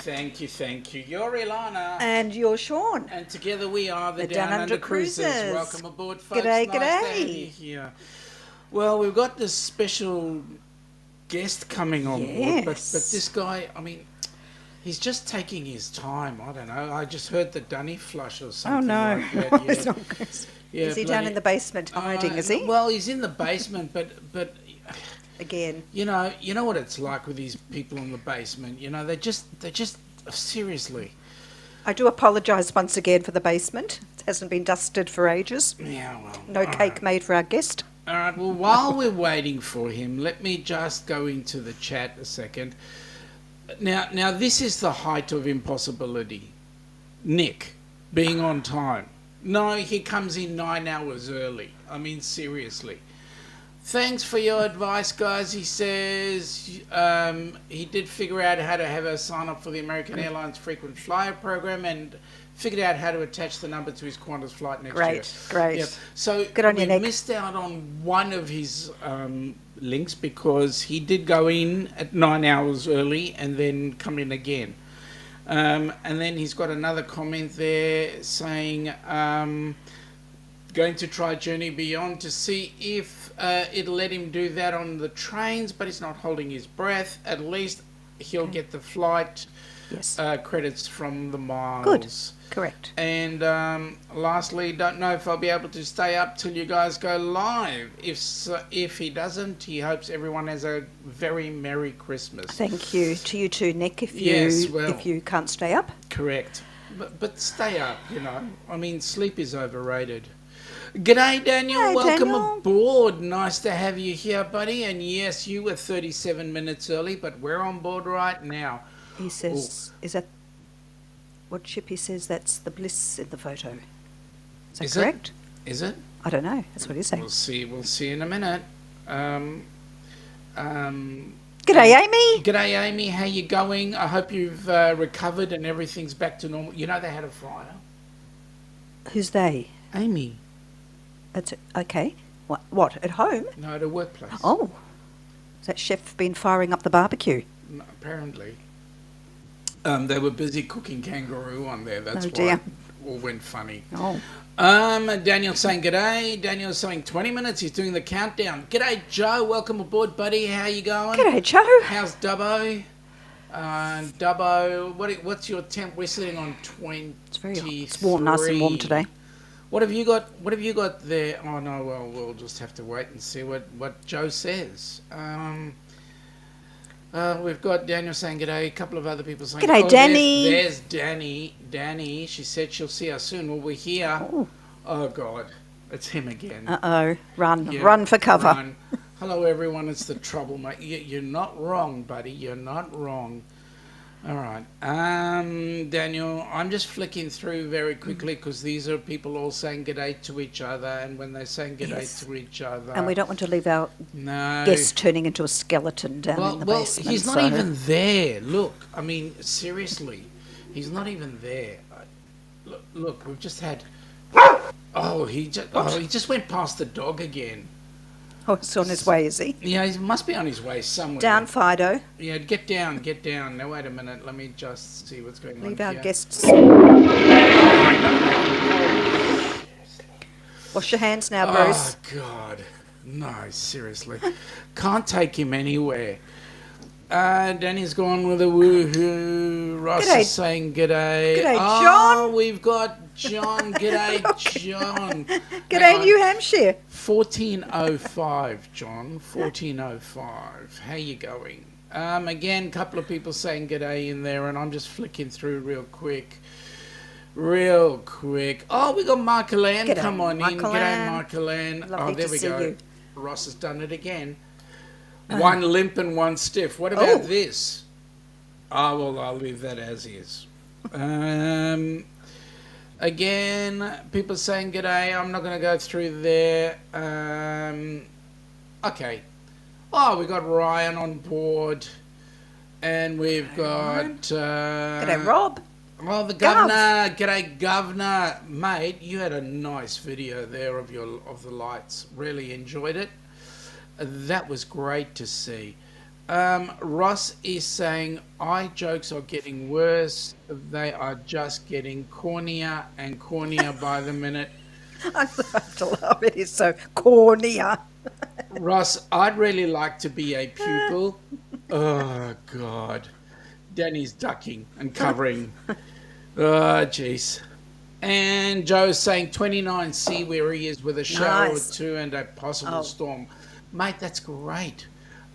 Thank you. You're Ilana. And you're Sean. And together we are the Downunder Cruisers. Welcome aboard, folks. G'day, nice to have g'day. you here. Well, we've got this special guest coming on board, but this guy, I mean, he's just taking his time. I don't know. I just heard the dunny flush or something. Oh, no. Like that. Yeah. It's not good. Yeah, is he down in the basement hiding, is he? Well, he's in the basement, but Again. you know what it's like with these people in the basement. You know, they're just seriously. I do apologise once again for the basement. It hasn't been dusted for ages. Yeah, well. No cake made for our guest. All right, well, while we're waiting for him, let me just go into the chat a second. Now, this is the height of impossibility. Nick, being on time. No, he comes in 9 hours early. I mean, seriously. Thanks for your advice, guys. He says he did figure out how to have her sign up for the American Airlines frequent flyer program and figured out how to attach the number to his Qantas flight next year. Great. Yep. So good on we you, Nick. missed out on one of his links because he did go in at 9 hours early and then come in again. And then he's got another comment there saying going to try Journey Beyond to see if it'll let him do that on the trains, but he's not holding his breath. At least he'll get the flight credits from the miles. Good. Correct. And lastly, don't know if I'll be able to stay up till you guys go live. If he doesn't, he hopes everyone has a very Merry Christmas. Thank you to you too, Nick, if you can't stay up. Correct. But stay up, you know. I mean, sleep is overrated. G'day, Daniel. Hey, welcome Daniel. aboard. Nice to have you here, buddy. And yes, you were 37 minutes early, but we're on board right now. He says, is that what ship he says? That's the Bliss in the photo. Is that correct? Is it? I don't know. That's what he's saying. We'll see in a minute. G'day, Amy. G'day, Amy. How you going? I hope you've recovered and everything's back to normal. You know they had a fire. Who's they? Amy. That's it. Okay. What? At home? No, at a workplace. Oh. Has that chef been firing up the barbecue? No, apparently. They were busy cooking kangaroo on there. That's Oh, dear. why it all went funny. Oh. Daniel's saying g'day. Daniel's saying 20 minutes. He's doing the countdown. G'day, Joe. Welcome aboard, buddy. How you going? G'day, Joe. How's Dubbo? Dubbo, what's your temp? We're sitting on 23. It's very hot. It's warm, nice and warm today. What have you got there? Oh no, well we'll just have to wait and see what Joe says. We've got Daniel saying g'day, a couple of other people saying g'day, Danny. There's Danny. She said she'll see us soon. Well, we're here. Oh God, it's him again. Uh-oh. Run for cover. Run. Hello everyone, it's the troublemaker. You're not wrong, buddy. You're not wrong. All right, Daniel, I'm just flicking through very quickly because these are people all saying g'day to each other, and when they're saying g'day to each other, and we don't want to leave our guest turning into a skeleton down in the basement. He's not even there. Look, I mean, seriously, he's not even there. Look, we've just had. He just went past the dog again. Oh, it's on his way, is he? Yeah, he must be on his way somewhere. Down, Fido. Yeah, get down. Now, wait a minute. Let me just see what's going on. Leave our here. guests. Wash your hands now, Bruce. Oh, God. No, seriously. Can't take him anywhere. Danny's gone with a woohoo. Ross is saying g'day. G'day, John. We've got John. G'day, John. G'day, New Hampshire. 1405, John. 1405. How you going? Again, a couple of people saying g'day in there, and I'm just flicking through real quick. Oh, we got Mark-Elaine. Come on in. G'day, Mark-Elaine. Lovely there we to go. see you. Ross has done it again. One limp and one stiff. What about this? Oh, well, I'll leave that as is. Again, people saying g'day. I'm not going to go through there. Okay. Oh, we got Ryan on board. And we've got... G'day, Rob. Oh, the governor. G'day, governor. Mate, you had a nice video there of the lights. Really enjoyed it. That was great to see. Ross is saying, eye jokes are getting worse. They are just getting cornier and cornier by the minute. I have to laugh. It is so cornier. Ross, I'd really like to be a pupil. Oh, God. Danny's ducking and covering. Oh, jeez. And Joe's saying 29, see where he is with a shower Nice. or two and a possible Oh. storm. Mate, that's great.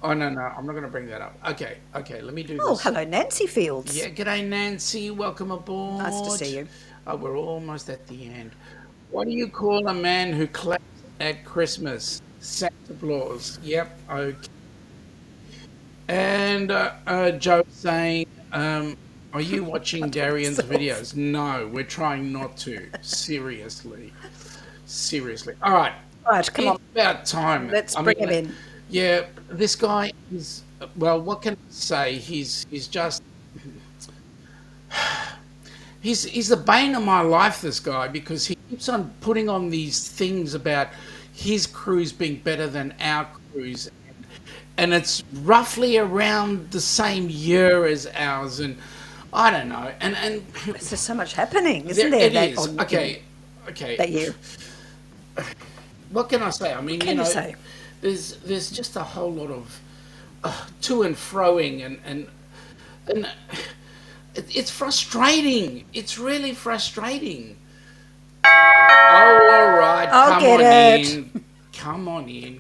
Oh, no, I'm not going to bring that up. Okay, let me do Oh, this. hello, Nancy Fields. Yeah, g'day, Nancy. Welcome aboard. Nice to see you. Oh, we're almost at the end. What do you call a man who claps at Christmas? Santa Claus. Yep, okay. And Joe saying, are you watching Darian's videos? No, we're trying not to. Seriously. All right. Right, come on. It's about time. Let's bring him in. Yeah, this guy is, well, what can I say? He's just, he's the bane of my life, this guy, because he keeps on putting on these things about his cruise being better than our cruise. And it's roughly around the same year as ours. And I don't know. And There's so much happening, isn't there? It is. Okay. That year. What can I say? I mean, Can you say? There's just a whole lot of to and froing and it's frustrating. It's really frustrating. Oh, all right. I'll get it. Come on in.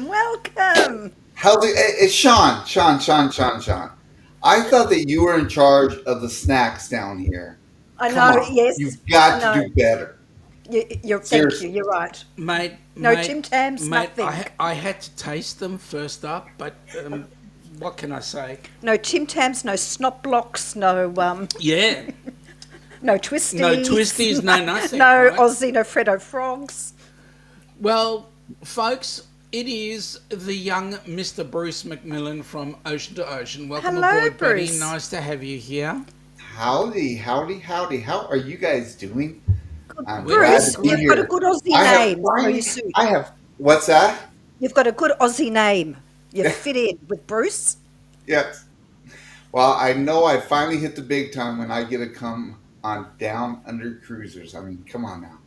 Welcome. How's it? It's Sean. I thought that you were in charge of the snacks down here. I Come know, on. yes. You've got I to know. do better. Thank you, Seriously. you're right. Mate, No Tim Tams, mate, nothing. I had to taste them first up, but what can I say? No Tim Tams, no snot blocks, no Yeah. no twisties. No twisties, no nothing. No right? Aussie, no Freddo frogs. Well, folks, it is the young Mr. Bruce McMillan from Ocean to Ocean. Welcome Hello, aboard, buddy. Bruce. Nice to have you here. Howdy. How are you guys doing? I'm Bruce, glad to be you've here. got a good Aussie name. So you suit. I have. What's that? You've got a good Aussie name. You fit in with Bruce. Yes. Well, I know I finally hit the big time when I get to come on Down Under Cruisers. I mean, come on now.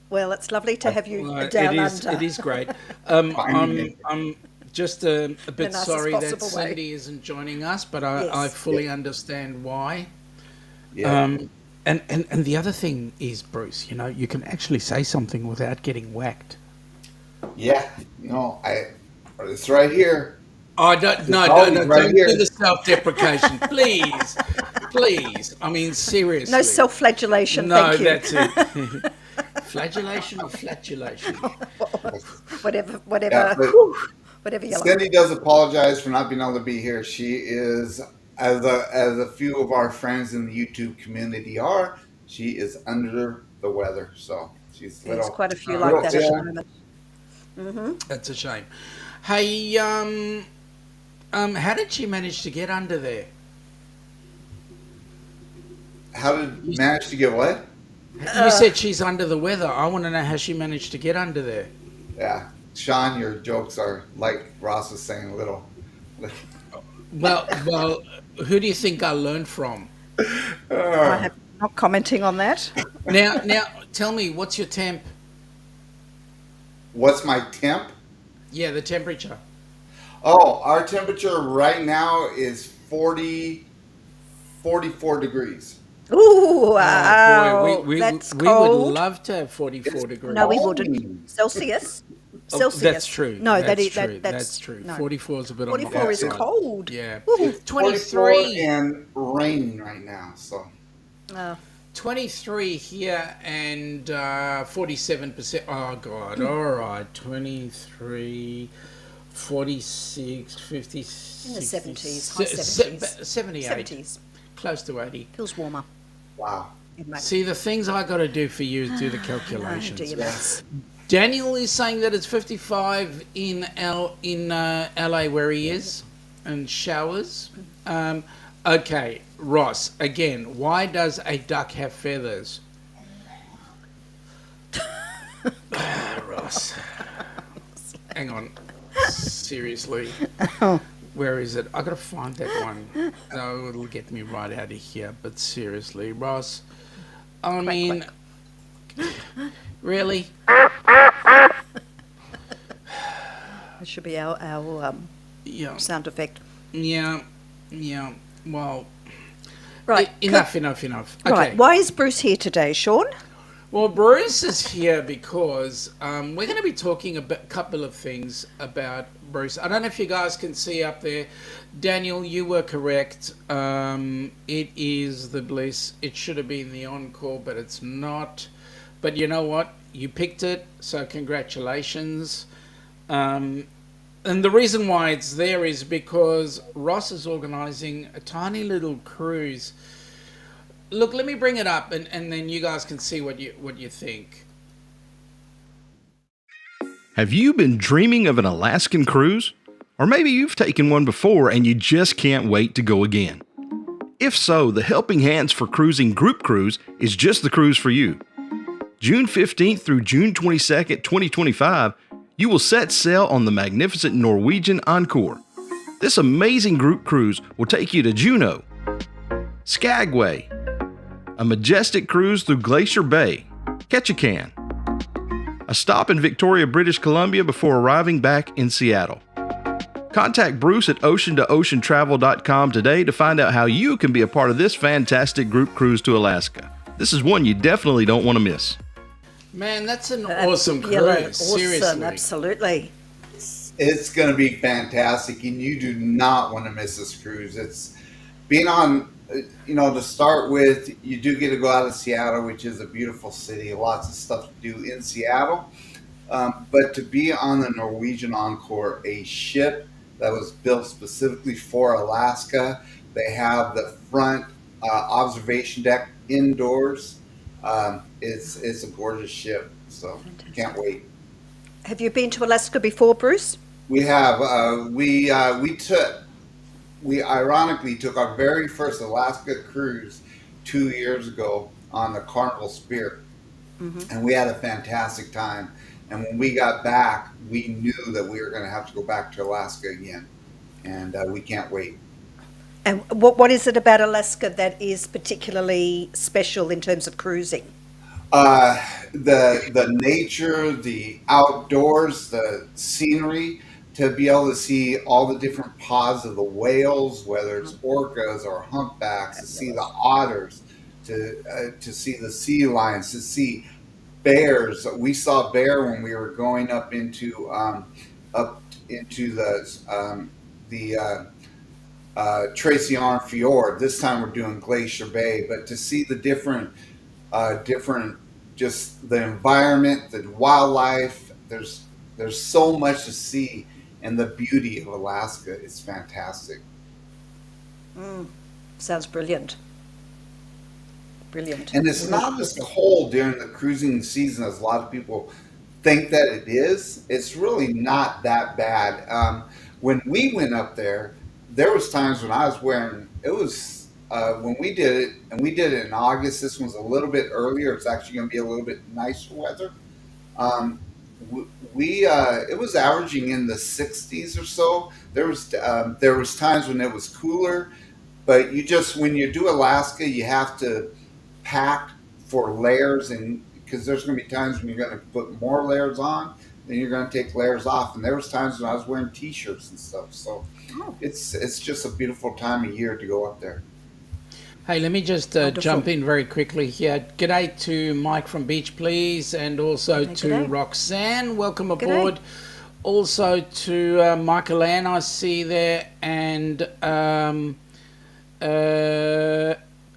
Well, it's lovely to have you Well, down it under. is great. Finally. I'm just a bit nicest sorry that possible way. Cindy isn't joining us, but I Yes. fully understand why. Yeah. And the other thing is, Bruce, you can actually say something without getting whacked. Yeah. It's right here. Oh, don't always right do here. the self-deprecation, please. I mean, seriously. No self-flagellation, No, thank you. that's it. Flagellation or flatulation? Whatever, Yeah, but whatever you like. Cindy does apologize for not being able to be here. She is, as a few of our friends in the YouTube community are, she is under the weather. So she's There's little. quite a few like that at yeah. the moment. That's a shame. Hey, how did she manage to get under there? How did you manage to get what? You said she's under the weather. I want to know how she managed to get under there. Yeah, Sean, your jokes are like Ross was saying, little. Well, who do you think I learned from? I have not commenting on that. Now, tell me, what's your temp? What's my temp? Yeah, the temperature. Oh, our temperature right now is 44 degrees. Ooh, wow. Oh, boy, we cold. would love to have 44 degrees. No, we wouldn't. Celsius. Oh, Celsius. that's true. No, that's that true. is That's true. no. 44 is a bit on the 44 is hot side. cold. Yeah. Ooh. 44 23. and raining right now. So Oh. 23 here and 47%. Oh, God. All right. 23, 46, 56. In the 70s, high 70s. 78. 70s. Close to 80. Feels warmer. wow. It might- See, the things I got to do for you is do the Oh, calculations. do your maths. Daniel is saying that it's 55 in LA where he is, and showers. Okay, Ross, again, why does a duck have feathers? Ross. Hang on. Seriously. Where is it? I gotta find that one. No, it'll get me right out of here. But seriously, Ross, I Quack, mean, quack. really? That should be our Yeah, sound effect. yeah, yeah. Well, Right. enough. Right. Okay. Why is Bruce here today, Sean? Well, Bruce is here because we're going to be talking a couple of things about Bruce. I don't know if you guys can see up there. Daniel, you were correct. It is the Bliss. It should have been the Encore, but it's not. But you know what? You picked it, so congratulations. And the reason why it's there is because Ross is organising a tiny little cruise. Look, let me bring it up, and then you guys can see what you think. Have you been dreaming of an Alaskan cruise? Or maybe you've taken one before and you just can't wait to go again. If so, the Helping Hands for Cruising Group Cruise is just the cruise for you. June 15th through June 22nd, 2025, you will set sail on the magnificent Norwegian Encore. This amazing group cruise will take you to Juneau, Skagway, a majestic cruise through Glacier Bay, Ketchikan, a stop in Victoria, British Columbia before arriving back in Seattle. Contact Bruce at ocean2oceantravel.com today to find out how you can be a part of this fantastic group cruise to Alaska. This is one you definitely don't want to miss. Man, that's an awesome cruise. Yeah, awesome, Seriously. absolutely. It's going to be fantastic, and you do not want to miss this cruise. It's being on, to start with, you do get to go out of Seattle, which is a beautiful city, lots of stuff to do in Seattle. But to be on the Norwegian Encore, a ship that was built specifically for Alaska, they have the front observation deck indoors. It's a gorgeous ship, so Fantastic. can't wait. Have you been to Alaska before, Bruce? We have we ironically took our very first Alaska cruise 2 years ago on the Carnival Spirit, and we had a fantastic time. And when we got back, we knew that we were going to have to go back to Alaska again, and we can't wait. And what is it about Alaska that is particularly special in terms of cruising? The nature, the outdoors, the scenery, to be able to see all the different pods of the whales, whether it's orcas or humpbacks, to see the otters, to see the sea lions, to see bears. We saw bear when we were going up into the Tracy Arm Fjord. This time we're doing Glacier Bay, but to see the different just the environment, the wildlife. There's so much to see, and the beauty of Alaska is fantastic. Sounds brilliant. Brilliant. And it's not as cold during the cruising season as a lot of people think that it is. It's really not that bad. When we went up there was times when I was wearing, it was when we did it, and we did it in August. This one's a little bit earlier. It's actually going to be a little bit nicer weather. It was averaging in the 60s or so. There was times when it was cooler, but when you do Alaska, you have to pack for layers, and because there's going to be times when you're going to put more layers on, then you're going to take layers off. And there was times when I was wearing t-shirts and stuff. So it's just a beautiful time of year to go up there. Hey, let me just jump in very quickly here. G'day to Mike from Beach, please, and also to g'day. Roxanne. Welcome aboard. Also to Michael Ann, I see there, and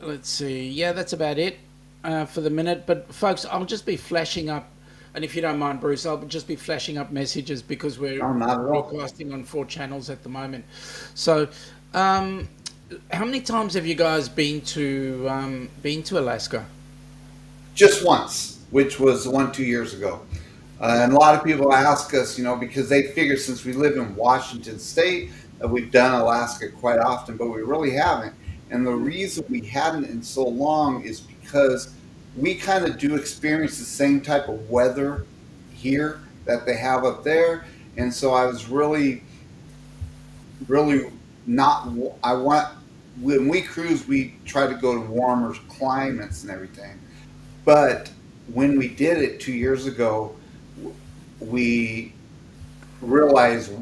let's see. Yeah, that's about it for the minute. But folks, I'll just be flashing up, and if you don't mind, Bruce, I'll just be flashing up messages because we're broadcasting on 4 channels at the moment. So, how many times have you guys been to Alaska? Just once, which was 2 years ago. And a lot of people ask us, because they figure since we live in Washington State that we've done Alaska quite often, but we really haven't. And the reason we hadn't in so long is because we kind of do experience the same type of weather here that they have up there. And so I was really really not. I want when we cruise, we try to go to warmer climates and everything. But when we did it 2 years ago, we realized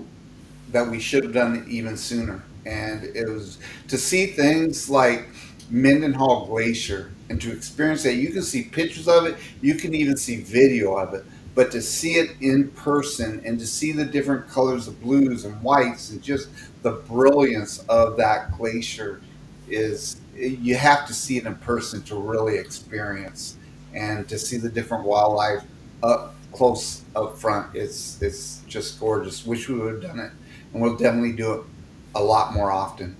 that we should have done it even sooner. And it was to see things like Mendenhall Glacier and to experience that. You can see pictures of it, you can even see video of it, but to see it in person and to see the different colors of blues and whites and just the brilliance of that glacier is, you have to see it in person to really experience and to see the different wildlife up close up front. It's just gorgeous. Wish we would have done it, and we'll definitely do it a lot more often.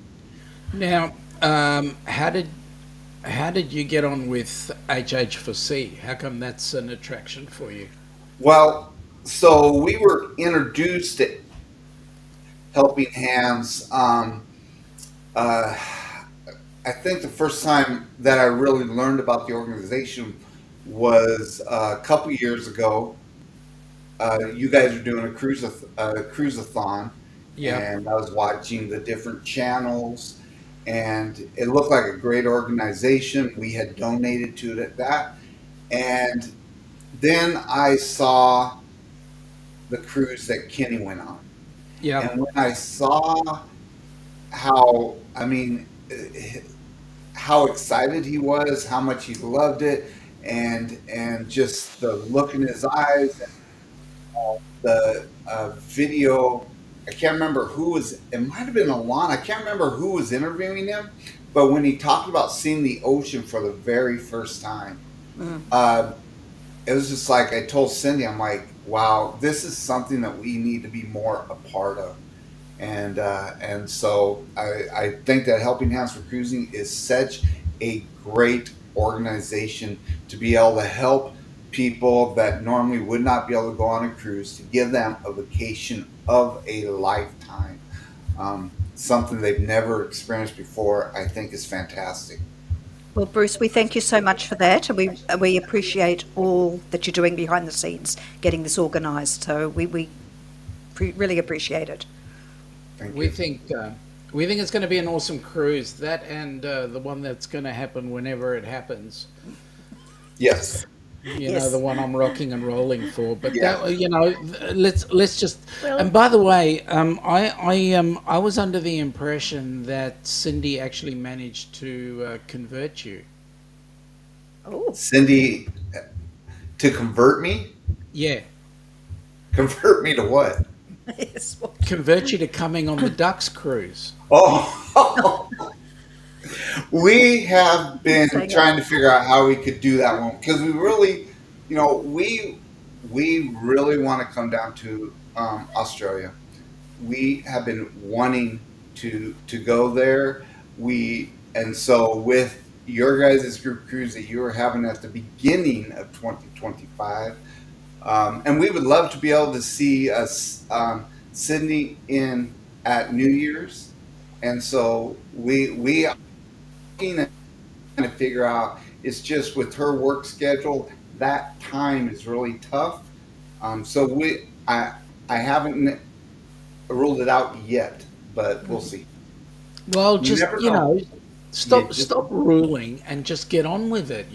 Now, how did you get on with HH for C? How come that's an attraction for you? Well, so we were introduced to Helping Hands. Uh, I think the first time that I really learned about the organization was a couple years ago. You guys are doing a cruiseathon, Yeah. and I was watching the different channels, and it looked like a great organization. We had donated to it at that, and then I saw the cruise that Kenny went on, Yeah. and when I saw how, I mean, how excited he was, how much he loved it, and just the look in his eyes, the video. I can't remember who was. It might have been Ilana. I can't remember who was interviewing him, but when he talked about seeing the ocean for the very first time, Mm. uh, it was just like I told Cindy, I'm like, wow, this is something that we need to be more a part of. And so I think that Helping Hands for Cruising is such a great organization to be able to help people that normally would not be able to go on a cruise, to give them a vacation of a lifetime. Something they've never experienced before, I think is fantastic. Well, Bruce, we thank you so much for that, and we appreciate all that you're doing behind the scenes, getting this organised. So we really appreciate it. Thank We you. think uh, we think it's going to be an awesome cruise. That and the one that's going to happen whenever it happens. Yes. You know, the Yes. one I'm rocking and rolling for. But Yeah. that, let's just. Well, And by the way, I was under the impression that Cindy actually managed to convert you. oh, Cindy, to convert me? Yeah, Convert me to what? yes. Well, convert you to coming on the Ducks cruise. Oh, we have been saying trying to figure out how we could do that one because we really, we really want to come down to Australia. We have been wanting to go there. And so with your guys' group cruise that you were having at the beginning of 2025, and we would love to be able to see us Sydney in at New Year's, and so we are trying to figure out. It's just with her work schedule, that time is really tough. So I haven't ruled it out yet, but we'll see. Well, You just never know. You just stop ruling and just get on with it,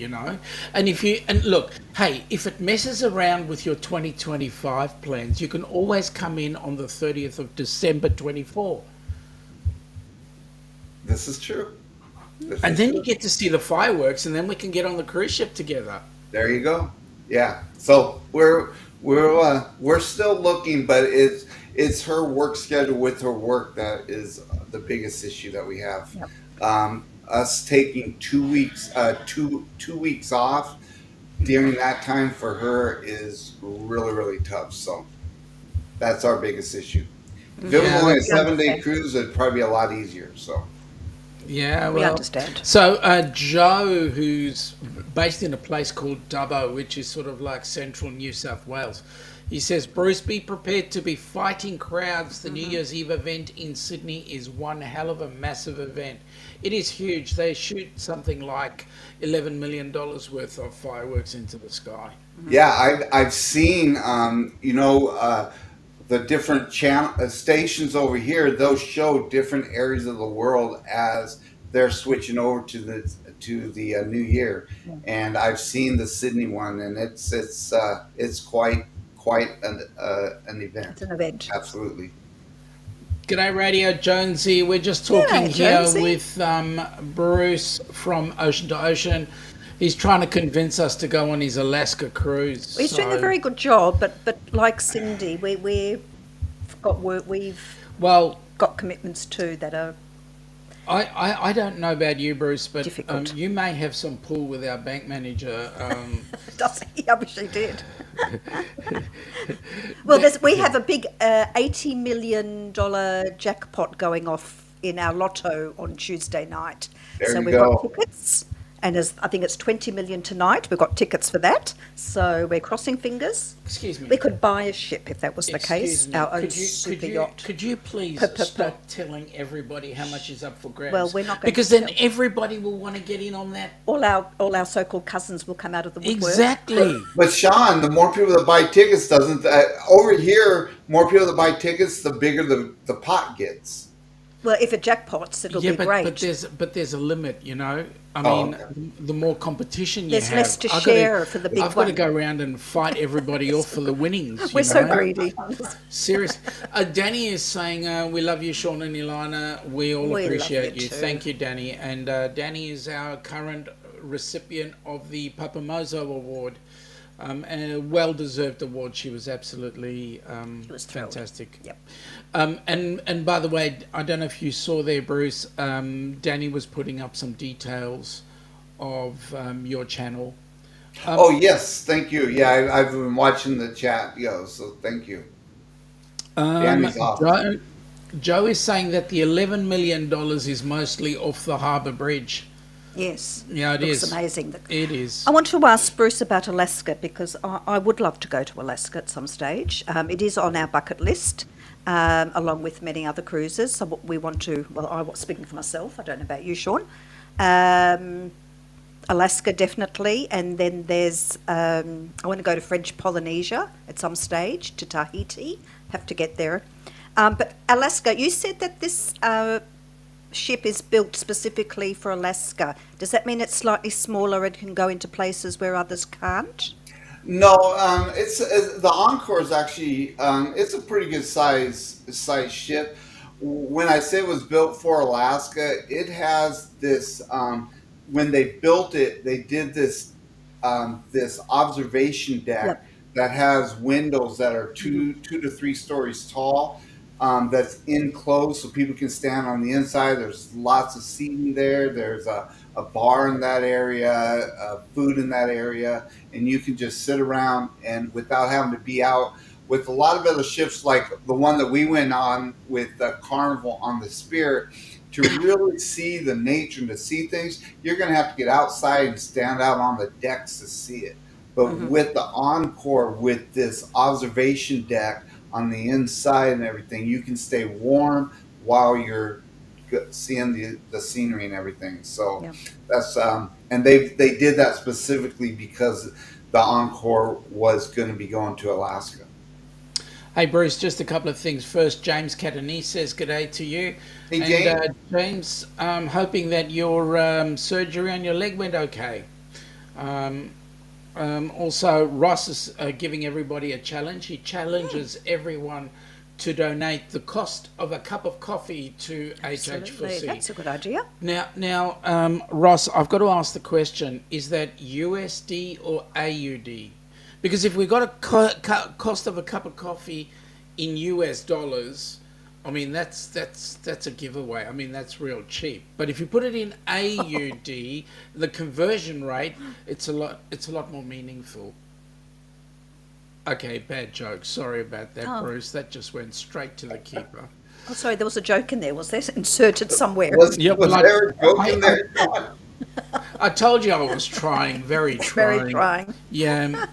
And if you and look, hey, if it messes around with your 2025 plans, you can always come in on the 30th of December 24, This is true. This and is then you true. get to see the fireworks, and then we can get on the cruise ship together. There you go. Yeah. So we're still looking, but it's her work schedule with her work that is the biggest issue that we have. yep. Us taking 2 weeks, two weeks off during that time for her is really really tough. So that's our biggest issue. If it was Yeah, only a We 7 day understand. cruise, it'd probably be a lot easier. So yeah. We Well, understand. so Joe, who's based in a place called Dubbo, which is sort of like central New South Wales. He says, Bruce, be prepared to be fighting crowds. The New Year's Eve event in Sydney is one hell of a massive event. It is huge. They shoot something like $11 million worth of fireworks into the sky. yeah, I've seen the different channel stations over here, those show different areas of the world as they're switching over to the new year. And I've seen the Sydney one, and it's quite an event. It's an event. Absolutely. G'day Radio Jonesy. We're just talking G'day, here Jonesy. with Bruce from Ocean to Ocean. He's trying to convince us to go on his Alaska cruise. He's doing a very good job, but like Cindy, we've got work, we've well. got commitments too that are I don't know about you, Bruce, but difficult. you may have some pull with our bank manager. Does he? I wish he did. Well, we have a big $80 million jackpot going off in our lotto on Tuesday night. There so you we've go. got tickets, and I think it's 20 million tonight. We've got tickets for that. So we're crossing fingers. Excuse me. We could buy a ship if that was the Excuse case, me, our own could super you, yacht. Could you please Puh, puh, puh. stop telling everybody how much is up for grabs? Well, we're not going because to then tell. everybody will want to get in on that. All our so-called cousins will come out of the woodwork. Exactly. But Sean, the more people that buy tickets doesn't over here, more people that buy tickets, the bigger the pot gets. Well, if it jackpots, it'll be great. But there's a limit, you know. I Oh, mean, okay. the more competition you There's have, less to I've share for the big I've got to one. go around and fight everybody off for the winnings. We're you so know? greedy. Serious. Danny is saying, we love you, Sean and Ilana. We all We love appreciate you you. too. Thank you, Danny. And Danny is our current recipient of the Papamozo Award. A well-deserved award. She was absolutely was thrilled. fantastic. Yep. And by the way, I don't know if you saw there, Bruce, Danny was putting up some details of your channel. Oh yes, thank you. Yeah, I've been watching the chat, so thank you. Danny's awesome. Joe is saying that the $11 million is mostly off the harbour bridge. Yes. Yeah, it Looks is. amazing. It is. I want to ask Bruce about Alaska because I would love to go to Alaska at some stage. It is on our bucket list, along with many other cruises. So what we want to, well, I was speaking for myself. I don't know about you, Sean. Alaska definitely, and then there's I want to go to French Polynesia at some stage, to Tahiti. Have to get there. But Alaska, you said that this ship is built specifically for Alaska. Does that mean it's slightly smaller and can go into places where others can't? No, it's the Encore is actually it's a pretty good size ship. When I say it was built for Alaska, it has this. When they built it, they did this this observation deck Yep. that has windows that are 2 to 3 stories tall. That's enclosed so people can stand on the inside. There's lots of seating there. There's a bar in that area, food in that area, and you can just sit around and without having to be out. With a lot of other ships, like the one that we went on with the Carnival on the Spirit, to really see the nature and to see things, you're going to have to get outside and stand out on the decks to see it. But with the Encore, with this observation deck on the inside and everything, you can stay warm while you're seeing the scenery and everything. So Yeah. that's and they did that specifically because the Encore was going to be going to Alaska. Hey, Bruce, just a couple of things. First, James Catanese says g'day to you. Hey, and, James, hoping that your surgery on your leg went okay. Also, Ross is giving everybody a challenge. He challenges everyone to donate the cost of a cup of coffee to Absolutely. HH4C. That's a good idea. Now, Ross, I've got to ask the question, is that USD or AUD? Because if we got a cost of a cup of coffee in US dollars, I mean, that's a giveaway. I mean, that's real cheap. But if you put it in AUD, the conversion rate, it's a lot more meaningful. Okay, bad joke. Sorry about that, Bruce. That just went straight to the keeper. Oh, sorry, there was a joke in there. Was there inserted somewhere? Was Yeah, was well, there a joke in there? I told you I was trying, very trying. Very trying. Yeah,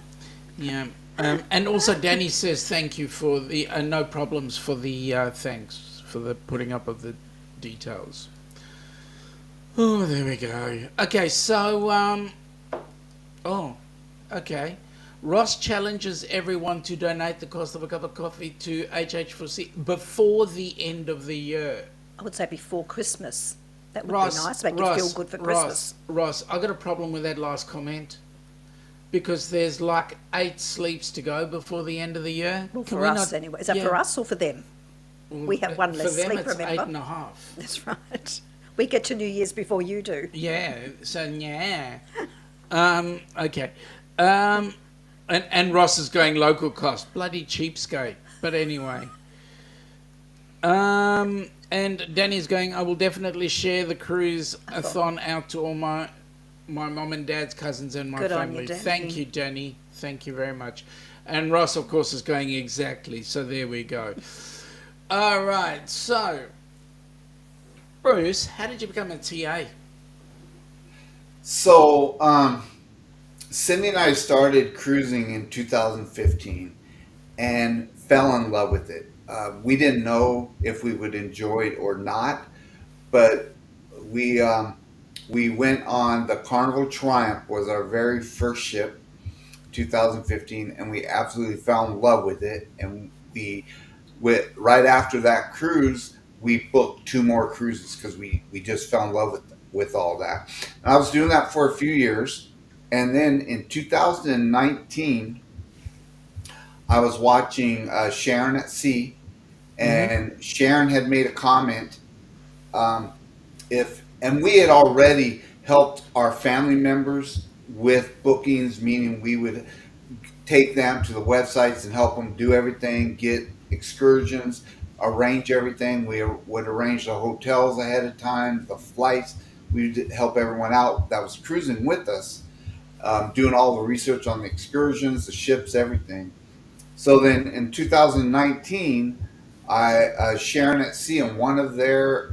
yeah. And also, Danny says thank you for the no problems for the thanks for the putting up of the details. Oh, there we go. Okay, so okay. Ross challenges everyone to donate the cost of a cup of coffee to HH4C before the end of the year. I would say before Christmas. That would be nice, make you feel good for Christmas. Ross, I got a problem with that last comment because there's like 8 sleeps to go before the end of the year. Well, for us anyway. Is that for us or for them? We have one less sleep, it's remember? 8.5. That's right. We get to New Year's before you do. Yeah, so yeah. Okay. And Ross is going local cost. Bloody cheapskate. But anyway. And Danny's going, I will definitely share the cruise-a-thon out to all my mum and dad's cousins and my Good on family. you, Danny. Thank you, Danny. Thank you very much. And Ross, of course, is going exactly. So there we go. All right. So, Bruce, how did you become a TA? So, Cindy and I started cruising in 2015 and fell in love with it. We didn't know if we would enjoy it or not, but we went on the Carnival Triumph, was our very first ship, 2015, and we absolutely fell in love with it. And right after that cruise, we booked 2 more cruises because we just fell in love with all that. And I was doing that for a few years. And then in 2019, I was watching Sharon at Sea, and Sharon had made a comment. And we had already helped our family members with bookings, meaning we would take them to the websites and help them do everything, get excursions, arrange everything. We would arrange the hotels ahead of time, the flights. We'd help everyone out that was cruising with us. Doing all the research on the excursions, the ships, everything. So then in 2019, Sharon at Sea on one of their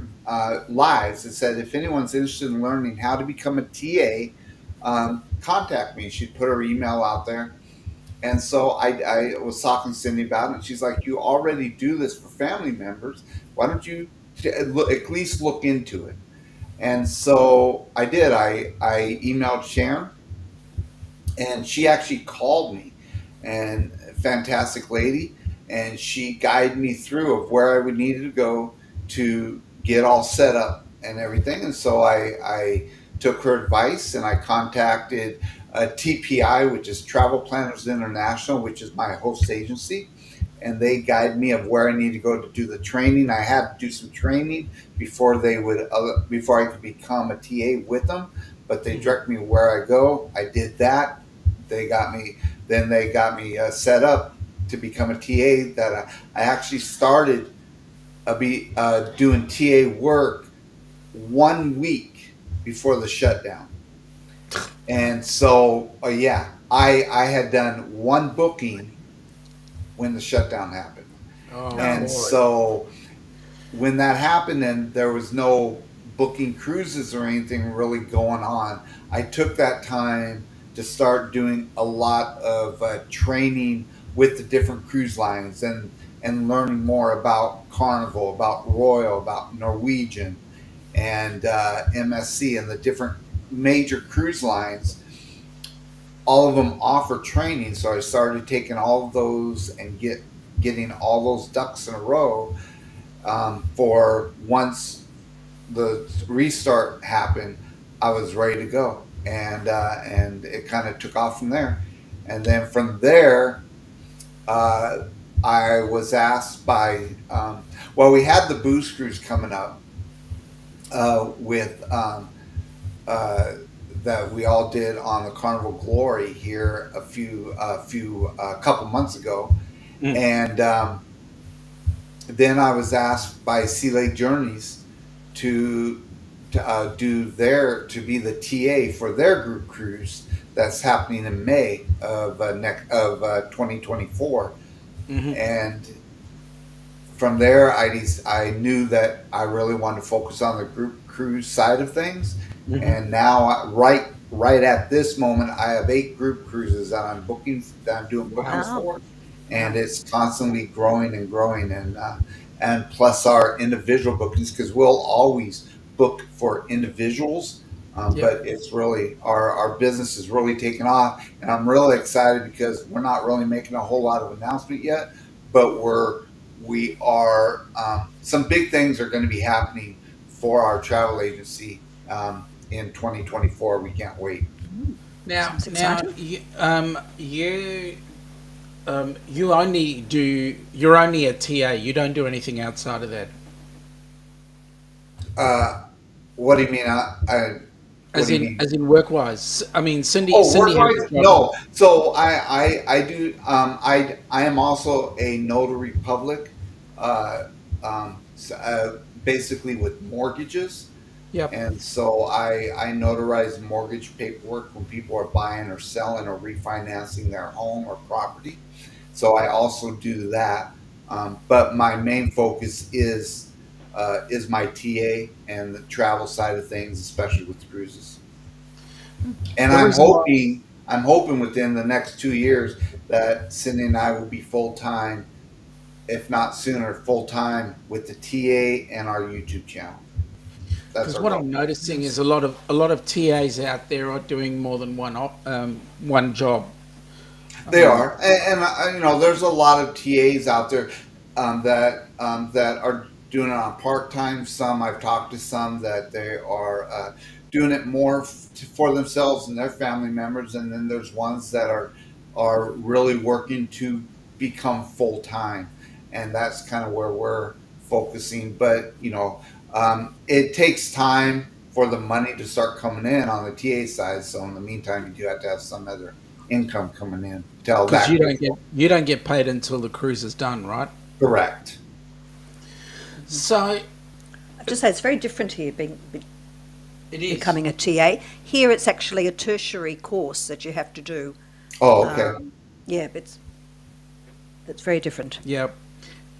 lives, it said, if anyone's interested in learning how to become a TA, contact me. She'd put her email out there. And so I was talking to Cindy about it, and she's like, you already do this for family members. Why don't you at least look into it? And so I did. I emailed Sharon. And she actually called me, and fantastic lady, and she guided me through of where I would need to go to get all set up and everything. And so I took her advice, and I contacted TPI, which is Travel Planners International, which is my host agency, and they guide me of where I need to go to do the training. I had to do some training before I could become a TA with them, but they direct me where I go. I did that. They got me set up to become a TA. That I actually started doing TA work 1 week before the shutdown. And so, I had done 1 booking when the shutdown happened. So when that happened and there was no booking cruises or anything really going on, I took that time to start doing a lot of training with the different cruise lines and learning more about Carnival, about Royal, about Norwegian, and MSC, and the different major cruise lines. All of them offer training, so I started taking all of those and getting all those ducks in a row for once the restart happened, I was ready to go. And it kind of took off from there. And then from there, I was asked by, we had the booze cruise coming up that we all did on the Carnival Glory here a couple months ago. And then I was asked by Sea Lake Journeys to be the TA for their group cruise that's happening in May of 2024. And from there, I knew that I really wanted to focus on the group cruise side of things. And now, right at this moment, I have 8 group cruises that I'm doing bookings for, and it's constantly growing and growing, and plus our individual bookings, because we'll always book for individuals, Yep. But it's really our business is really taking off, and I'm really excited because we're not really making a whole lot of announcement yet, but we are some big things are going to be happening for our travel agency in 2024. We can't wait. Now, Sounds exciting. you only do you're only a TA. You don't do anything outside of that. Uh, what do you mean? What do you mean? As in work wise. I mean, Oh, Cindy work has wise? a job. No. So I do I am also a notary public, uh, basically with mortgages, Yep. and so I notarize mortgage paperwork when people are buying or selling or refinancing their home or property. So I also do that, but my main focus is my TA and the travel side of things, especially with cruises. And The reason why I'm hoping within the next 2 years that Cindy and I will be full time, if not sooner, full time with the TA and our YouTube channel. That's Because our what goal. I'm noticing is Nice. a lot of TAs out there are doing more than one job. They Um, are, and there's a lot of TAs out there that are doing it on part time. Some I've talked to some that they are doing it more for themselves and their family members, and then there's ones that are really working to become full time, and that's kind of where we're focusing. But it takes time for the money to start coming in on the TA side. So in the meantime, you do have to have some other income coming in till because that gets you don't get paid until the cruise is done, right? correct. So I just say it's very different here, it is. becoming a TA. Here, it's actually a tertiary course that you have to do. Oh, okay. Yeah, but it's very different. Yeah,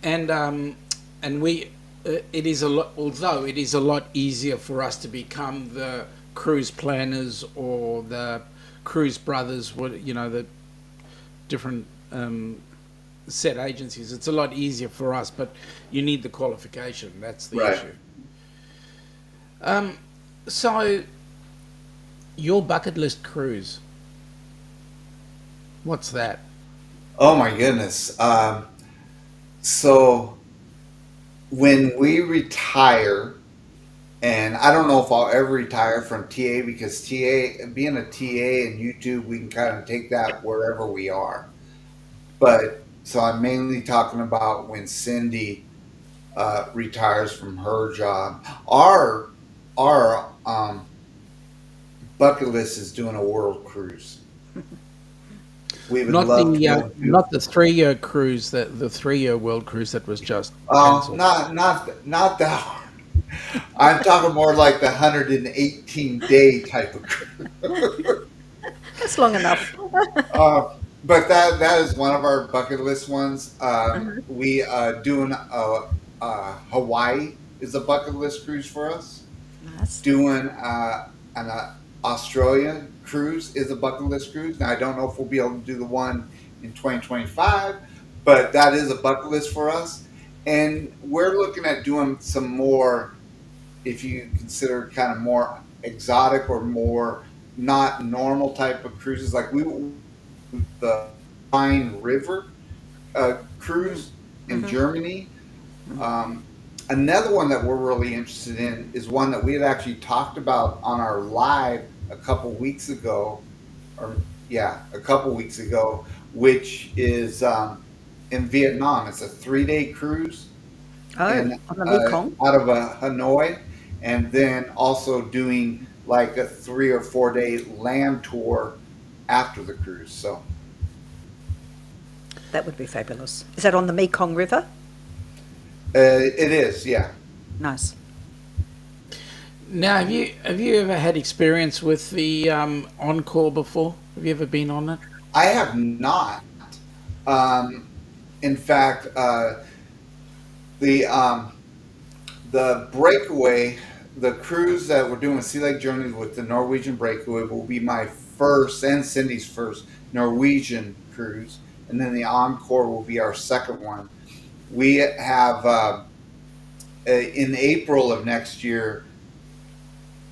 and we it is a lot. Although it is a lot easier for us to become the cruise planners or the cruise brothers. The different set agencies. It's a lot easier for us, but you need the qualification. That's the Right. issue. So your bucket list cruise. What's that? Oh my goodness. So when we retire, and I don't know if I'll ever retire from TA because being a TA and YouTube, we can kind of take that wherever we are. But so I'm mainly talking about when Cindy retires from her job. Our bucket list is doing a world cruise. We would Not love to the go do. not the 3 year cruise that the 3 year world cruise that was just Oh, cancelled. not that. I'm talking more like the 118-day type of cruise. That's long enough. Uh, but that is one of our bucket list ones. Mhm. We doing Hawaii is a bucket list cruise for us. Nice. Doing an Australia cruise is a bucket list cruise. Now I don't know if we'll be able to do the one in 2025, but that is a bucket list for us. And we're looking at doing some more, if you consider kind of more exotic or more not normal type of cruises, like the Rhine River cruise in Hmm. Germany. Um, Another one that we're really interested in is one that we had actually talked about on our live a couple weeks ago, or yeah, a couple weeks ago, which is in Vietnam. It's a 3-day cruise Oh, in on the Mekong. out of Hanoi, and then also doing like a 3 or 4 day land tour after the cruise. So That would be fabulous. Is that on the Mekong River? it is, yeah. Nice. Now, have you ever had experience with the Encore before? Have you ever been on it? I have not. Um, in fact, the the breakaway, the cruise that we're doing, Sea Lake Journeys with the Norwegian breakaway, will be my first and Cindy's first Norwegian cruise, and then the Encore will be our second one. We have in April of next year,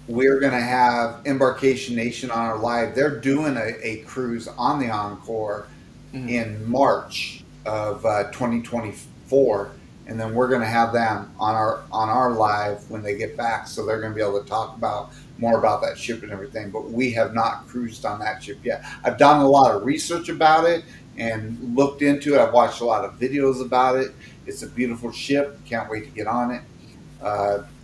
we're going to have Embarkation Nation on our live. They're doing a cruise on the Encore in March of 2024, and then we're going to have them on our live when they get back. So they're going to be able to talk about more about that ship and everything. But we have not cruised on that ship yet. I've done a lot of research about it and looked into it. I've watched a lot of videos about it. It's a beautiful ship. Can't wait to get on it.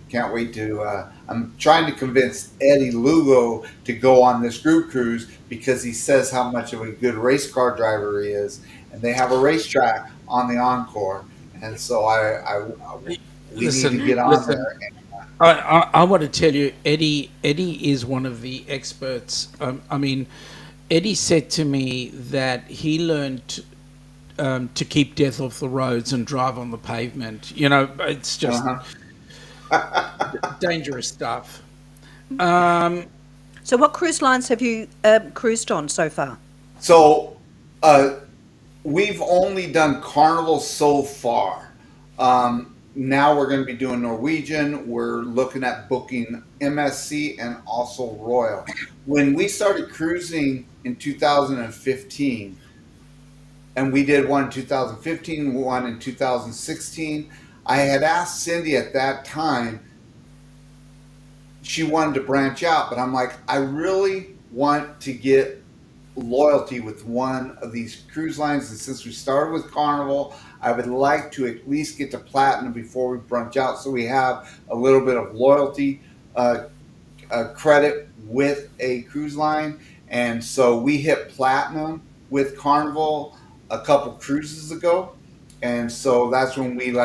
Can't wait to. I'm trying to convince Eddie Lugo to go on this group cruise because he says how much of a good race car driver he is, and they have a racetrack on the Encore, and so we need to get on there. I want to tell you, Eddie is one of the experts. I mean, Eddie said to me that he learned to keep death off the roads and drive on the pavement. You know, it's just dangerous stuff. So what cruise lines have you cruised on so far? So we've only done Carnival so far. Now we're going to be doing Norwegian. We're looking at booking MSC and also Royal. When we started cruising in 2015, and we did one in 2015, one in 2016, I had asked Cindy at that time, she wanted to branch out, but I'm like, I really want to get loyalty with one of these cruise lines. And since we started with Carnival, I would like to at least get to Platinum before we branch out, so we have a little bit of loyalty credit with a cruise line. And so we hit Platinum with Carnival a couple cruises ago. And so that's when we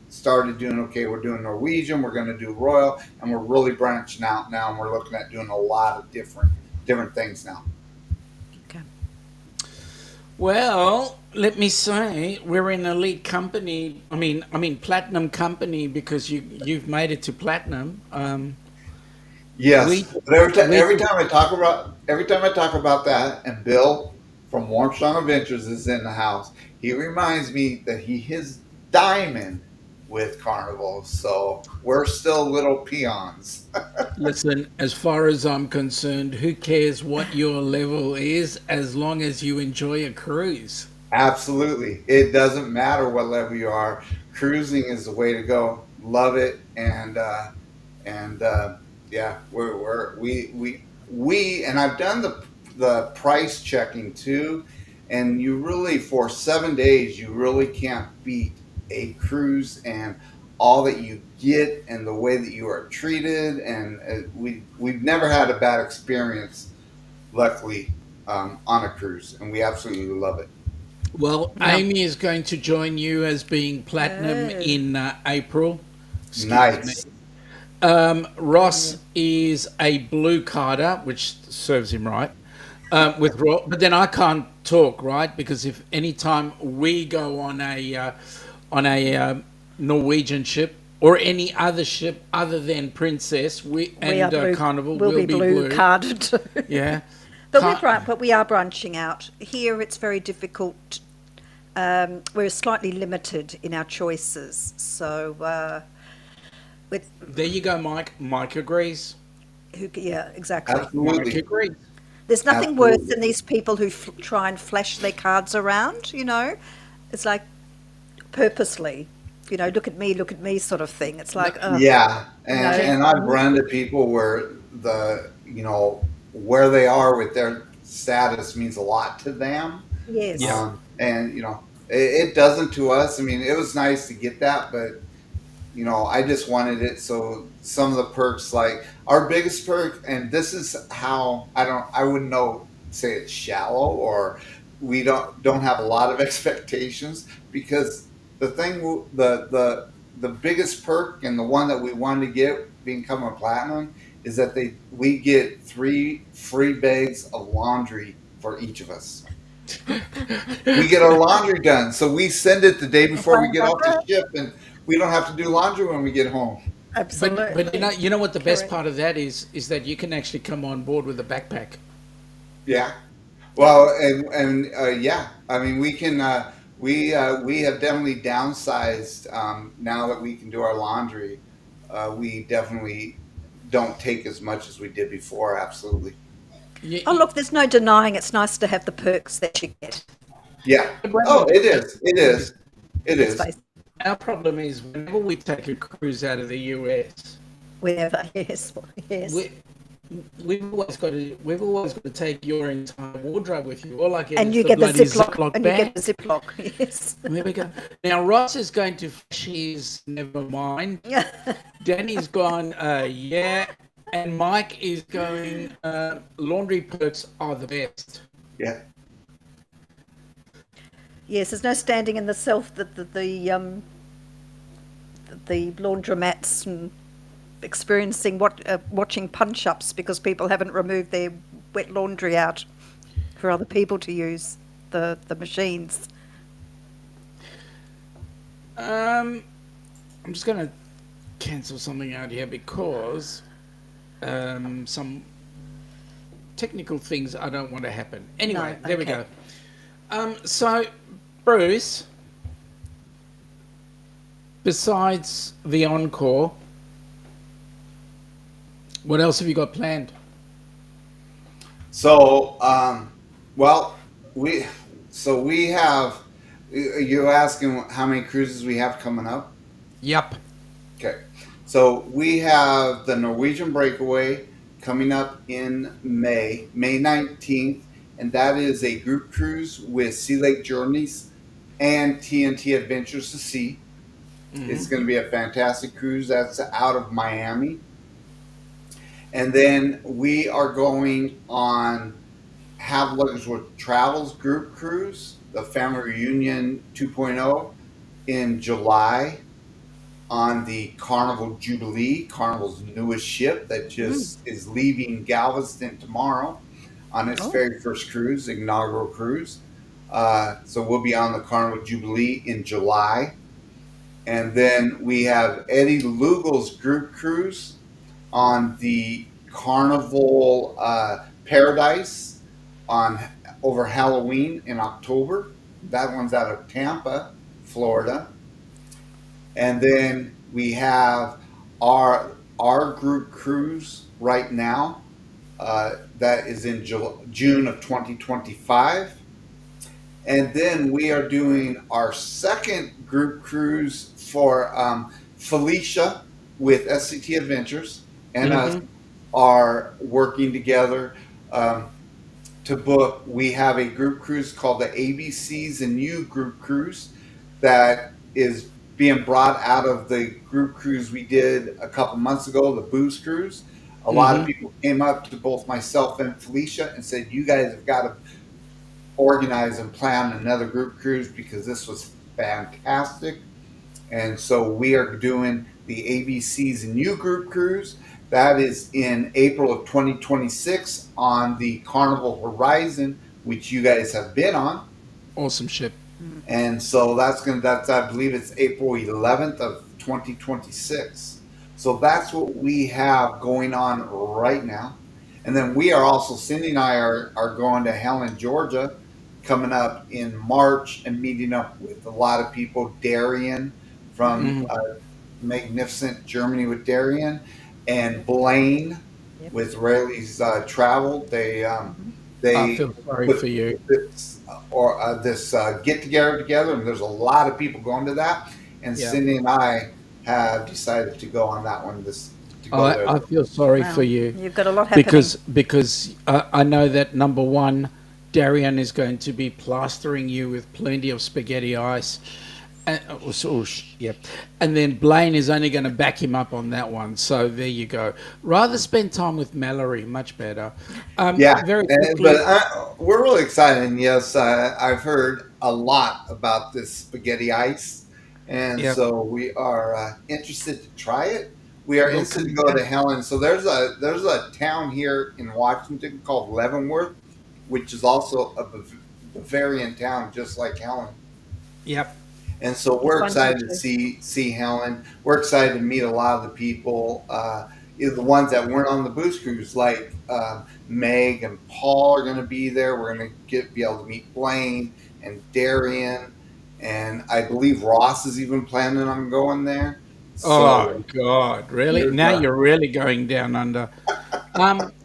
started doing, okay, we're doing Norwegian, we're going to do Royal, and we're really branching out now, and we're looking at doing a lot of different things now. Okay. Well, let me say, we're an elite company. I mean, platinum company, because you've made it to platinum. Yes. Every time I talk about that, and Bill from Warm Strong Adventures is in the house, he reminds me that he is diamond with Carnival, so we're still little peons. Listen, as far as I'm concerned, who cares what your level is as long as you enjoy a cruise? Absolutely. It doesn't matter what level you are. Cruising is the way to go. Love it. And yeah, we and I've done the price checking too. And you really, for 7 days, you really can't beat a cruise and all that you get and the way that you are treated. And we've never had a bad experience, luckily, on a cruise, and we absolutely love it. Well, Amy is going to join you as being platinum in April. Nice. Ross is a blue carder, which serves him right. With Royal, but then I can't talk, right? Because if any time we go on a Norwegian ship or any other ship other than Princess, we and blue, Carnival we'll be blue carded too. Yeah, but we are branching out. Here it's very difficult. We're slightly limited in our choices. So there you go, Mike. Mike agrees. Yeah, exactly. Absolutely. Mike agrees. There's nothing worse than these people who try and flash their cards around, you know. It's like purposely, you know, look at me sort of thing. It's like, yeah. And I've run into people where where they are with their status means a lot to them. Yes. And, it doesn't to us. I mean, it was nice to get that, but, I just wanted it. So some of the perks, like our biggest perk, and this is how I wouldn't say it's shallow or we don't have a lot of expectations, because the thing, the biggest perk and the one that we wanted to get becoming a platinum is that we get 3 free bags of laundry for each of us. We get our laundry done, so we send it the day before we get off the ship, and we don't have to do laundry when we get home. Absolutely. But you know what the best part of that is that you can actually come on board with a backpack. Yeah. Well, and yeah, I mean, we can. We have definitely downsized now that we can do our laundry. We definitely don't take as much as we did before. Absolutely. Oh, look, there's no denying it's nice to have the perks that you get. Yeah. Oh, it is. It is. It Let's is. face it, Our problem is whenever we take a cruise out of the US, whenever, yes, yes. we've always got to take your entire wardrobe with you. All I get And is you the get the bloody Ziploc, and you bag. get the Ziploc, yes. There we go. Now Ross is going to fish his never mind. Danny's gone, yeah. And Mike is going, laundry perks are the best. Yeah. Yes, there's no standing in the laundromats and experiencing watching punch-ups because people haven't removed their wet laundry out for other people to use the machines. I'm just going to cancel something out here because some technical things I don't want to happen. Anyway, No, there we okay. go. So, Bruce, besides the encore, what else have you got planned? So, well, we have. You're asking how many cruises we have coming up? Yep. Okay. So we have the Norwegian Breakaway coming up in May 19th, and that is a group cruise with Sea Lake Journeys and TNT Adventures to Sea. It's going to be a fantastic cruise. That's out of Miami. And then we are going on Have Luggage with Travels group cruise, the Family Reunion 2.0, in July on the Carnival Jubilee, Carnival's newest ship that just is leaving Galveston tomorrow on its very first cruise, inaugural cruise. So we'll be on the Carnival Jubilee in July. And then we have Eddie Lugel's group cruise on the Carnival Paradise on over Halloween in October. That one's out of Tampa, Florida. And then we have our group cruise right now that is in June of 2025. And then we are doing our second group cruise for Felicia with SCT Adventures and us are working together to book. We have a group cruise called the ABCs and U group cruise that is being brought out of the group cruise we did a couple months ago, the Booze Cruise. A lot of people came up to both myself and Felicia and said, you guys have got to organize and plan another group cruise because this was fantastic. And so we are doing the ABCs and U group cruise. That is in April of 2026 on the Carnival Horizon, which you guys have been on. Awesome ship. And so that's I believe it's April 11th of 2026. So that's what we have going on right now. And then we are also, Cindy and I are going to Helen, Georgia, coming up in March and meeting up with a lot of people. Darian from Magnificent Germany with Darian, and Blaine with Rayleigh's Travel. I feel sorry for you. This get together, and there's a lot of people going to that. And Cindy and I have decided to go on that one. I feel sorry for you. You've got a lot happening. Because I know that number one, Darian is going to be plastering you with plenty of spaghetti ice. And then Blaine is only going to back him up on that one. So there you go. Rather spend time with Mallory, much better. Very quickly. But we're really excited. And yes, I've heard a lot about this spaghetti ice, and so we are interested to try it. We are interested to go to Helen. So there's a town here in Washington called Leavenworth, which is also a Bavarian town, just like Helen. Yep. And so we're excited to see Helen. We're excited to meet a lot of the people, the ones that weren't on the Booze Cruise, like Meg and Paul are going to be there. We're going to be able to meet Blaine and Darian, and I believe Ross is even planning on going there. Oh So God, really? there's Now a, you're really going down under.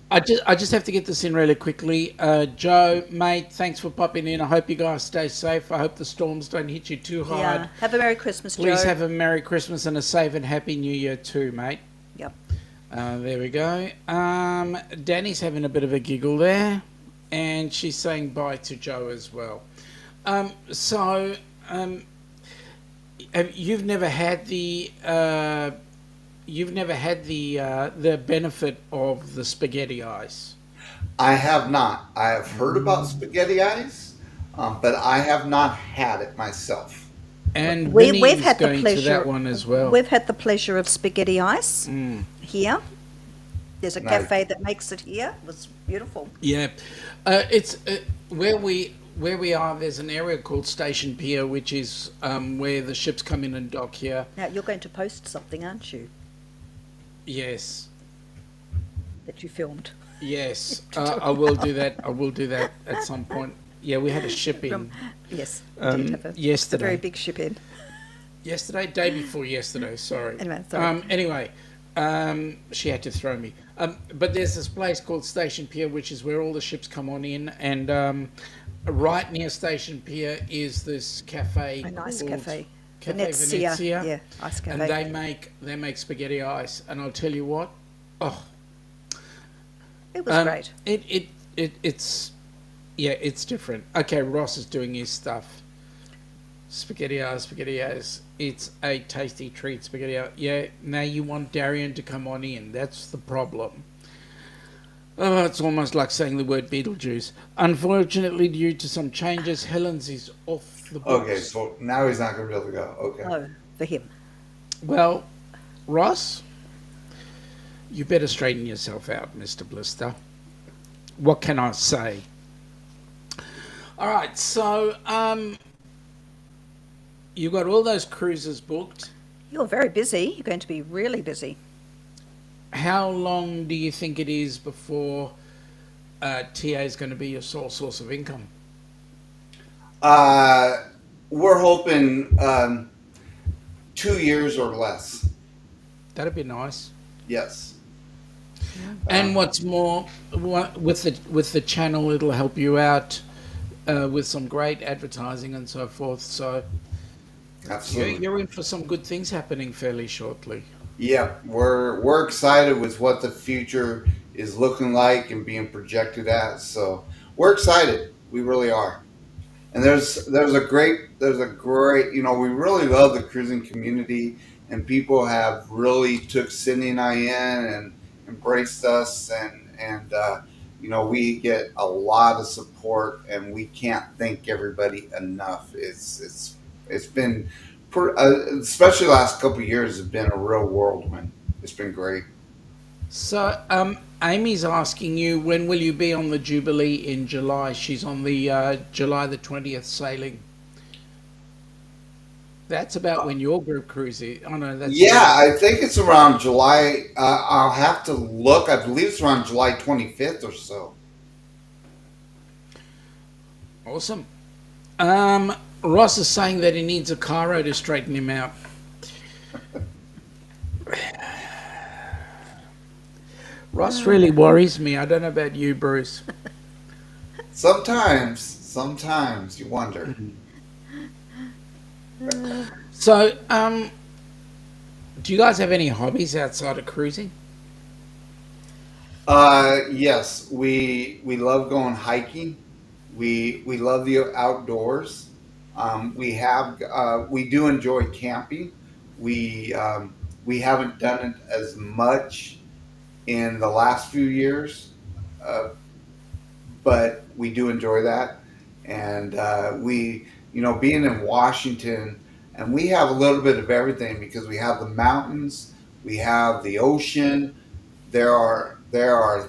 I just have to get this in really quickly. Joe, mate, thanks for popping in. I hope you guys stay safe. I hope the storms don't hit you too hard. Yeah. Have a Merry Christmas, Please Joe. have a Merry Christmas and a safe and Happy New Year too, mate. Yep. There we go. Danny's having a bit of a giggle there, and she's saying bye to Joe as well. So, you've never had the benefit of the spaghetti ice. I have not. I have heard about spaghetti eyes, but I have not had it myself. And We've Winnie's had the going to that pleasure. one as well. We've had the pleasure of spaghetti ice here. There's a Nice. cafe that makes it here. It was beautiful. Yeah, it's where we are. There's an area called Station Pier, which is where the ships come in and dock here. Now you're going to post something, aren't you? Yes, That you filmed. yes, I will do that. I will do that at some point. Yeah, we had a ship in From yes, you did have a yesterday. very big ship in. Yesterday, day before yesterday. Sorry. Anyway, sorry. Anyway, she had to throw me. But there's this place called Station Pier, which is where all the ships come on in, and right near Station Pier is this cafe. A nice called cafe. Cafe Venezia. Venezia. Yeah, ice And cafe. they make spaghetti ice, and I'll tell you what. Oh, It was great. it's yeah, it's different. Okay, Ross is doing his stuff. Spaghetti ice. It's a tasty treat, spaghetti. Yeah, now you want Darian to come on in. That's the problem. Oh, it's almost like saying the word Beetlejuice. Unfortunately, due to some changes, Helen's is off the books. Okay, so now he's not going to be able to go. Okay. Oh, for him. Well, Ross, you better straighten yourself out, Mr. Blister. What can I say? All right, so you got all those cruises booked. You're very busy. You're going to be really busy. How long do you think it is before TA is going to be your sole source of income? We're hoping 2 years or less. That'd be nice. Yes. And what's more, with the channel, it'll help you out with some great advertising and so forth. So Absolutely. you're in for some good things happening fairly shortly. Yeah, we're excited with what the future is looking like and being projected at. So we're excited. We really are. And there's a great we really love the cruising community, and people have really took Cindy and I in and embraced us, and we get a lot of support, and we can't thank everybody enough. It's been especially the last couple of years have been a real whirlwind. It's been great. So, Amy's asking you, when will you be on the Jubilee in July? She's on the July the 20th sailing. That's about when your group cruise is. Oh, no, that's... Yeah, I think it's around July. I'll have to look. I believe it's around July 25th or so. Awesome. Ross is saying that he needs a chiro to straighten him out. Ross really worries me. I don't know about you, Bruce. Sometimes you wonder. So, do you guys have any hobbies outside of cruising? Yes, we love going hiking. We love the outdoors. We do enjoy camping. We haven't done it as much in the last few years, but we do enjoy that. And being in Washington, and we have a little bit of everything because we have the mountains, we have the ocean. There are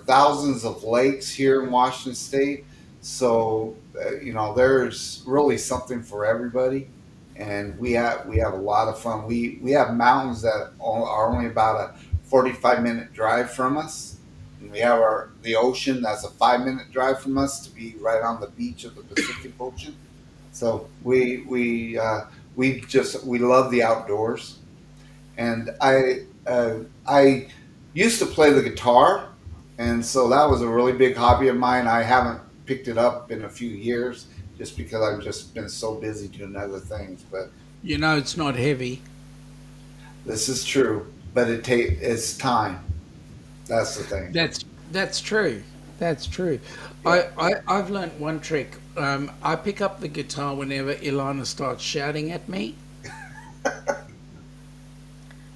thousands of lakes here in Washington State, so there's really something for everybody, and we have a lot of fun. We have mountains that are only about a 45-minute drive from us, and we have the ocean that's a 5-minute drive from us to be right on the beach of the Pacific Ocean. So we love the outdoors, and I used to play the guitar, and so that was a really big hobby of mine. I haven't picked it up in a few years just because I've just been so busy doing other things. But You know, it's not heavy. this is true. But it's time. That's the thing. That's true. That's true. Yeah. I've learnt one trick. I pick up the guitar whenever Ilana starts shouting at me.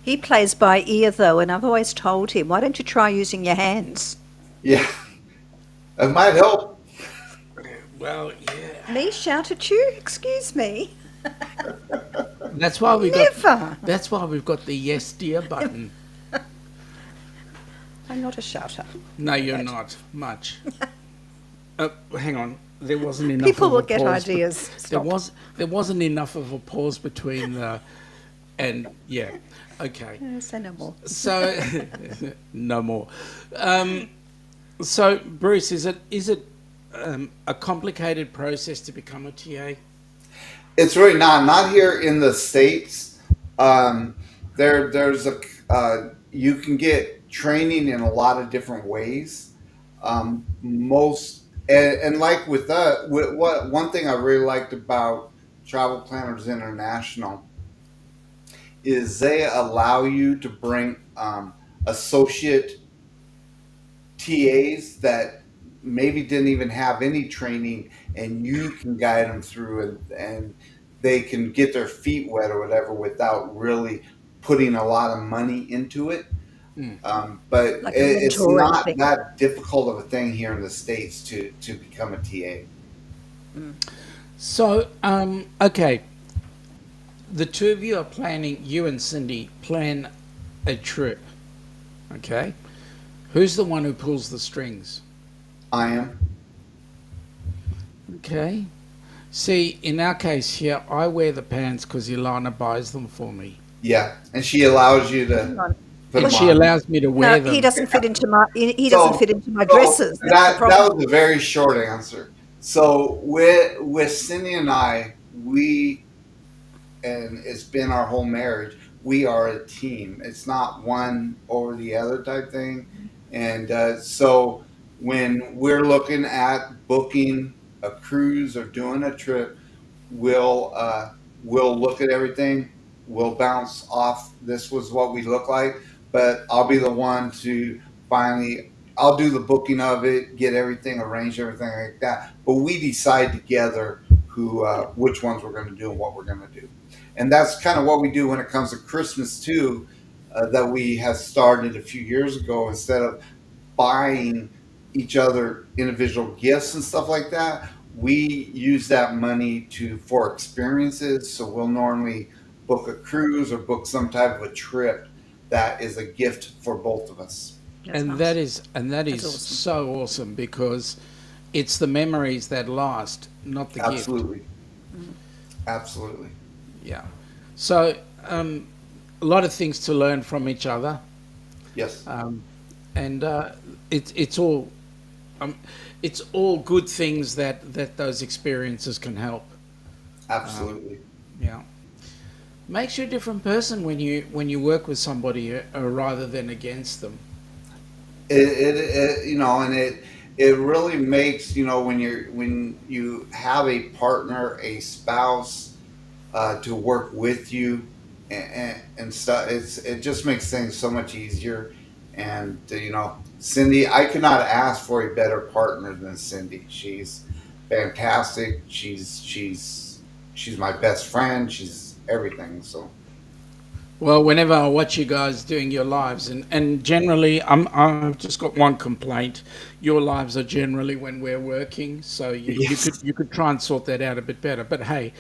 He plays by ear though, and I've always told him, why don't you try using your hands? Yeah. It might help. Well, yeah. Me shout at you? Excuse me. That's why we Never. got. That's why we've got the yes dear button. I'm not a shouter. No, you're not much. Hang on. There wasn't enough. People of will a get pause, ideas. Stop. There wasn't enough of a pause between the, and yeah, okay. Say no more. So no more. So Bruce, is it a complicated process to become a TA? It's really not here in the States. There's a you can get training in a lot of different ways. Most and like with what one thing I really liked about Travel Planners International is they allow you to bring associate TAs that maybe didn't even have any training, and you can guide them through, and they can get their feet wet or whatever without really putting a lot of money into it. Mm. But Like a it's mentoring not thing. that difficult of a thing here in the States to become a TA. So okay, the two of you are planning. You and Cindy plan a trip. Okay, who's the one who pulls the strings? I am. Okay. See, in our case here, I wear the pants because Ilana buys them for me, Yeah, and she allows you Hang to on. put and them she on. allows me to wear No, he them. doesn't fit into my. He doesn't So, fit into my so dresses. That's the that problem. was a very short answer. So with Cindy and I, we and it's been our whole marriage. We are a team. It's not one over the other type thing. And so when we're looking at booking a cruise or doing a trip, we'll look at everything. We'll bounce off. This was what we look like, but I'll be the one to finally. I'll do the booking of it, get everything arranged, everything like that. But we decide together who, which ones we're going to do and what we're going to do, and that's kind of what we do when it comes to Christmas too. That we have started a few years ago. Instead of buying each other individual gifts and stuff like that, we use that money to for experiences. So we'll normally book a cruise or book some type of a trip that is a gift for both of us. That's And nice. that is That's awesome. so awesome because it's the memories that last, not the gift. Absolutely, absolutely. Yeah. So a lot of things to learn from each other, Yes, and it's all um, it's all good things that those experiences can help. absolutely. Yeah. Makes you a different person when you work with somebody rather than against them. It and it really makes when you have a partner, a spouse to work with you and stuff. It just makes things so much easier. And Cindy, I could not ask for a better partner than Cindy. She's fantastic. She's my best friend. She's everything. So Well, whenever I watch you guys doing your lives, and generally, I've just got one complaint. Your lives are generally when we're working, so yes, you could try and sort that out a bit better. But hey,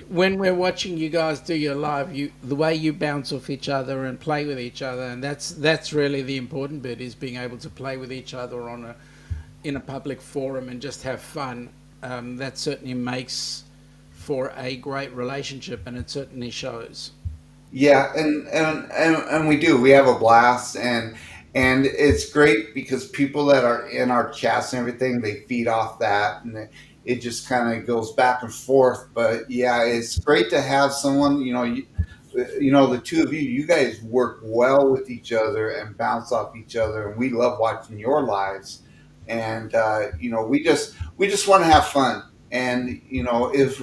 when we're watching you guys do your live, the way you bounce off each other and play with each other, and that's really the important bit is being able to play with each other in a public forum and just have fun. That certainly makes for a great relationship, and it certainly shows. yeah, and we do. We have a blast, and it's great because people that are in our chats and everything, they feed off that, and it just kind of goes back and forth. But yeah, it's great to have someone. the two of you guys work well with each other and bounce off each other, and we love watching your lives. And we just want to have fun. And if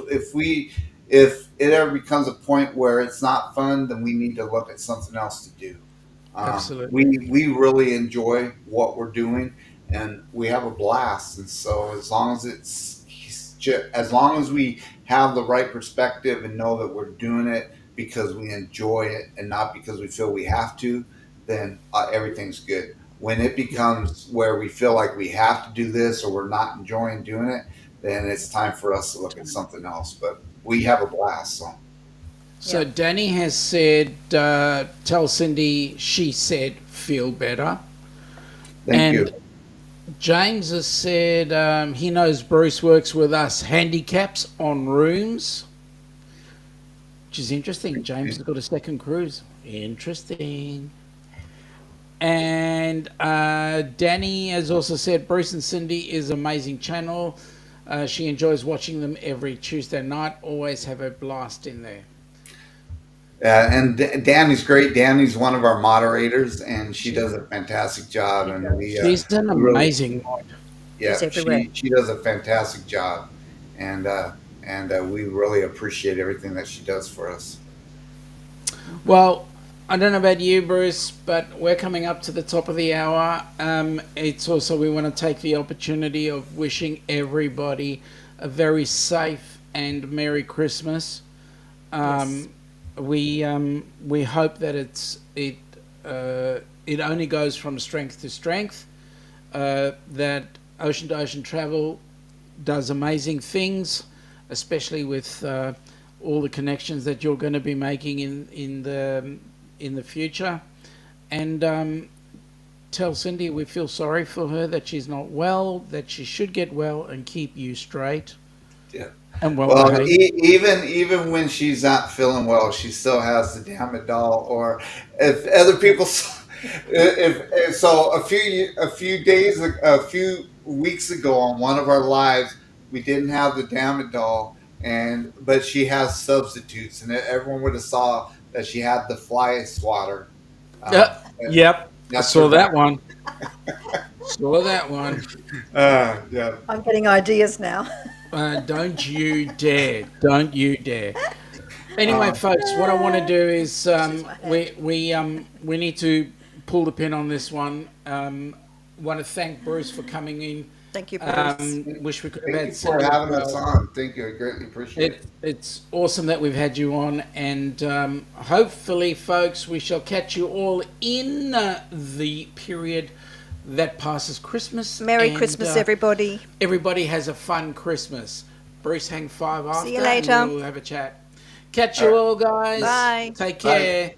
it ever becomes a point where it's not fun, then we need to look at something else to do. Absolutely. We really enjoy what we're doing, and we have a blast. And so as long as we have the right perspective and know that we're doing it because we enjoy it and not because we feel we have to, then everything's good. When it becomes where we feel like we have to do this or we're not enjoying doing it, then it's time for us to look at something else. But we have a blast. So Yeah. Danny has said, tell Cindy, she said, feel better. Thank you. James has said he knows Bruce works with us handicaps on rooms, which is interesting. James has got a second cruise. Interesting. And Danny has also said Bruce and Syndi is an amazing channel. She enjoys watching them every Tuesday night. Always have a blast in there. And Danny's great. Danny's one of our moderators, and she does a fantastic job. And She's an amazing mod. yeah, She's everywhere. she does a fantastic job, and we really appreciate everything that she does for us. Well, I don't know about you, Bruce, but we're coming up to the top of the hour. It's also, we want to take the opportunity of wishing everybody a very safe and Merry Christmas. Yes. We hope that it only goes from strength to strength. That Ocean to Ocean Travel does amazing things, especially with all the connections that you're going to be making in the future. And tell Syndi we feel sorry for her, that she's not well, that she should get well and keep you straight. Yeah. And Well, behaved. even when she's not feeling well, she still has the damn it doll. Or if other people, if so, a few weeks ago on one of our lives, we didn't have the damn it doll, but she has substitutes, and everyone would have saw that she had the fly swatter. Yep, I That's saw her that back. one. Saw that one. Yeah. I'm getting ideas now. Don't you dare! Don't you dare! Anyway, folks, what I want to do is we need to pull the pin on this one. Want to thank Bruce for coming in. Thank you, Bruce. Wish we could have Thank had you for Cindy as having us well. on. Thank you. I greatly appreciate it. It's awesome that we've had you on, and hopefully, folks, we shall catch you all in the period that passes Christmas. Merry and, Christmas, everybody. Everybody has a fun Christmas. Bruce, hang 5 after. See you later. And we'll have a chat. Catch you all, guys. Bye. Take Bye. care.